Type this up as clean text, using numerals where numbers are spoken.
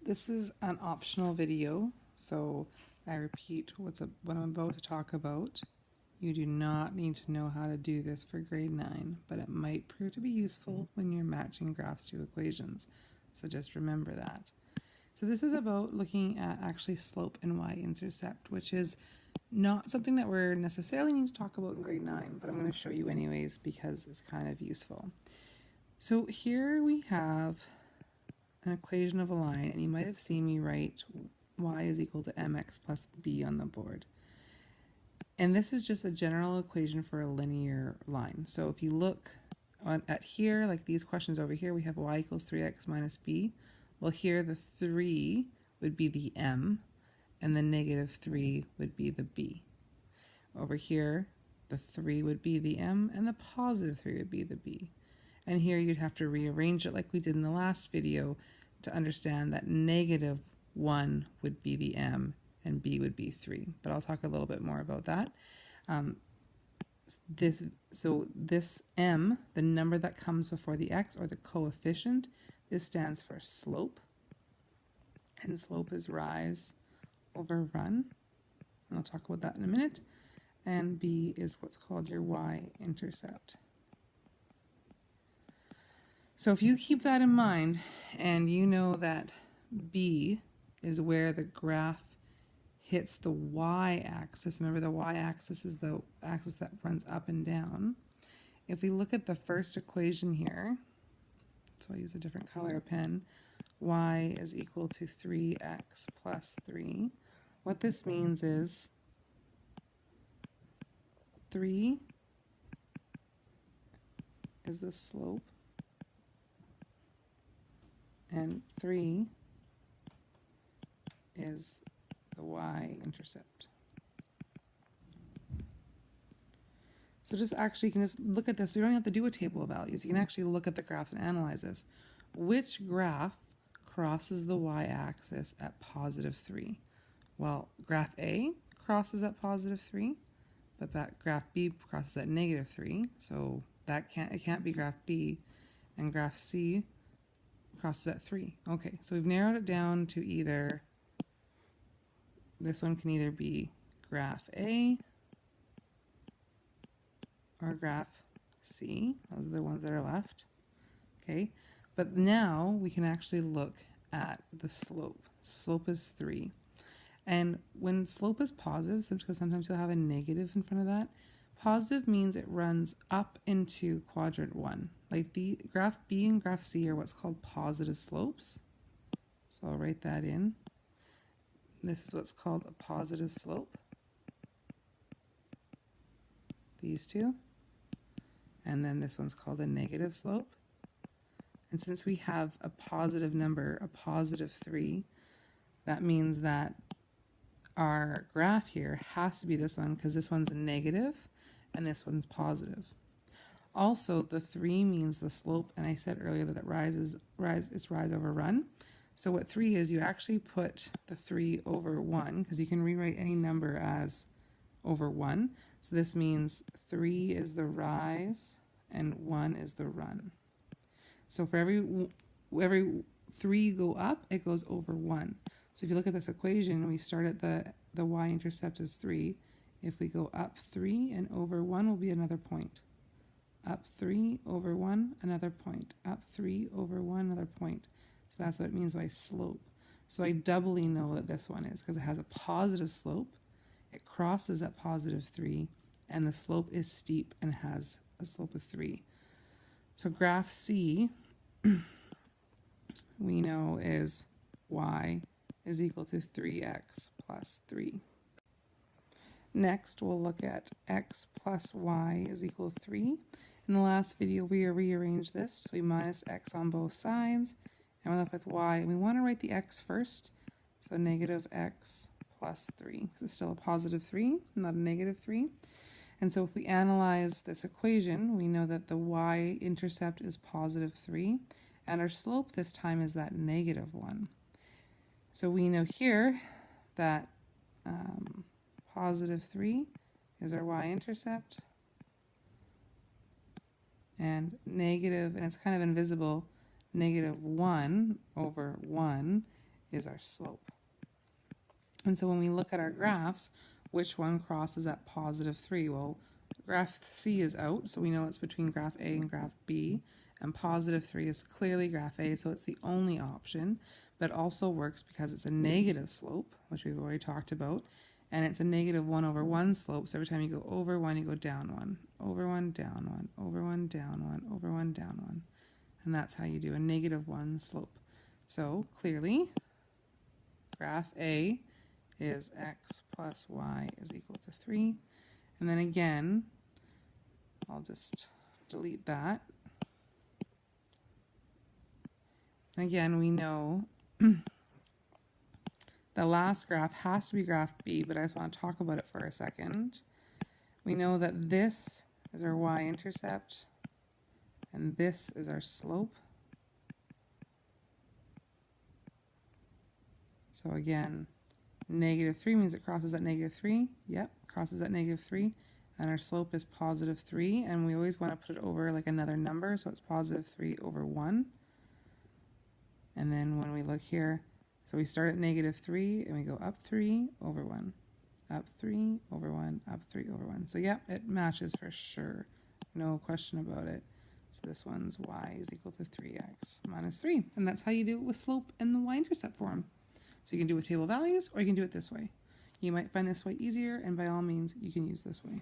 This is an optional video, so I repeat what I'm about to talk about. You do not need to know how to do this for grade 9, but it might prove to be useful when you're matching graphs to equations. So just remember that. So this is about looking at actually slope and y-intercept, which is not something that we're necessarily need to talk about in grade 9, but I'm going to show you anyways because it's kind of useful. So here we have an equation of a line, and you might have seen me write y is equal to mx plus b on the board. And this is just a general equation for a linear line. So if you look at here, like these questions over here, we have y equals 3x minus b. Well, here the 3 would be the m, and the negative 3 would be the b. Over here, the 3 would be the m, and the positive 3 would be the b. And here you'd have to rearrange it like we did in the last video to understand that negative 1 would be the m and b would be 3. But I'll talk a little bit more about that. This m, the number that comes before the x, or the coefficient, this stands for slope. And slope is rise over run. And I'll talk about that in a minute. And b is what's called your y-intercept. So if you keep that in mind, and you know that b is where the graph hits the y-axis, remember the y-axis is the axis that runs up and down. If we look at the first equation here, so I'll use a different color pen, y is equal to 3x plus 3. What this means is 3 is the slope, and 3 is the y-intercept. So just actually, you can just look at this. We don't have to do a table of values. You can actually look at the graphs and analyze this. Which graph crosses the y-axis at positive 3? Well, graph A crosses at positive 3, but that graph B crosses at negative 3. So it can't be graph B, and graph C crosses at 3. Okay, so we've narrowed it down to either, this one can either be graph A or graph C. Those are the ones that are left. Okay, but now we can actually look at the slope. Slope is 3. And when slope is positive, because sometimes you'll have a negative in front of that, positive means it runs up into quadrant 1. Like the graph B and graph C are what's called positive slopes. So I'll write that in. This is what's called a positive slope. These two. And then this one's called a negative slope. And since we have a positive number, a positive 3, that means that our graph here has to be this one, because this one's negative and this one's positive. Also, the 3 means the slope, and I said earlier that it's rise over run. So what 3 is, you actually put the 3 over 1, because you can rewrite any number as over 1. So this means 3 is the rise and 1 is the run. So for every 3 go up, it goes over 1. So if you look at this equation, we start at the y-intercept is 3. If we go up 3 and over 1 will be another point. Up 3 over 1, another point. Up 3 over 1, another point. So that's what it means by slope. So I doubly know that this one is, because it has a positive slope, it crosses at positive 3, and the slope is steep and has a slope of 3. So graph C, we know is y is equal to 3x plus 3. Next, we'll look at x plus y is equal to 3. In the last video, we rearranged this, so we minus x on both sides, and we're left with y. And we want to write the x first, so negative x plus 3, because it's still a positive 3, not a negative 3. And so if we analyze this equation, we know that the y-intercept is positive 3, and our slope this time is that negative 1. So we know here that positive 3 is our y-intercept, and negative, and it's kind of invisible, negative 1 over 1 is our slope. And so when we look at our graphs, which one crosses at positive 3? Well, graph C is out, so we know it's between graph A and graph B. And positive 3 is clearly graph A, so it's the only option, but also works because it's a negative slope, which we've already talked about, and it's a negative 1 over 1 slope, so every time you go over 1, you go down 1, over 1, down 1, over 1, down 1, over 1, down 1. And that's how you do a negative 1 slope. So clearly, graph A is x plus y is equal to 3. And then again, I'll just delete that. And again, we know the last graph has to be graph B, but I just want to talk about it for a second. We know that this is our y-intercept, and this is our slope. So again, negative 3 means it crosses at negative 3. Yep, crosses at negative 3. And our slope is positive 3, and we always want to put it over like another number, so it's positive 3 over 1. And then when we look here, so we start at negative 3, and we go up 3 over 1. Up 3 over 1, up 3 over 1. So yeah, it matches for sure. No question about it. So this one's y is equal to 3x minus 3. And that's how you do it with slope in the y-intercept form. So you can do it with table values, or you can do it this way. You might find this way easier, and by all means, you can use this way.